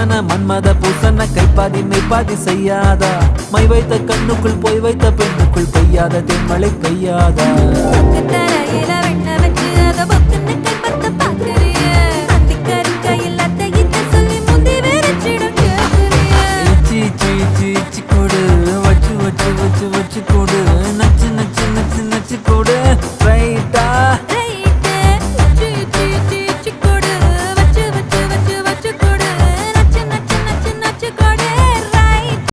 பூசன மன்மத பூசன கைப்பாதி மெய்ப்பாதி செய்யாதா my வைத்த கண்ணுக்குள் போய் வைத்த பெண்ணுக்குள் பெய்யாத தென்மழை பெய்யாதா சீ சீ சீ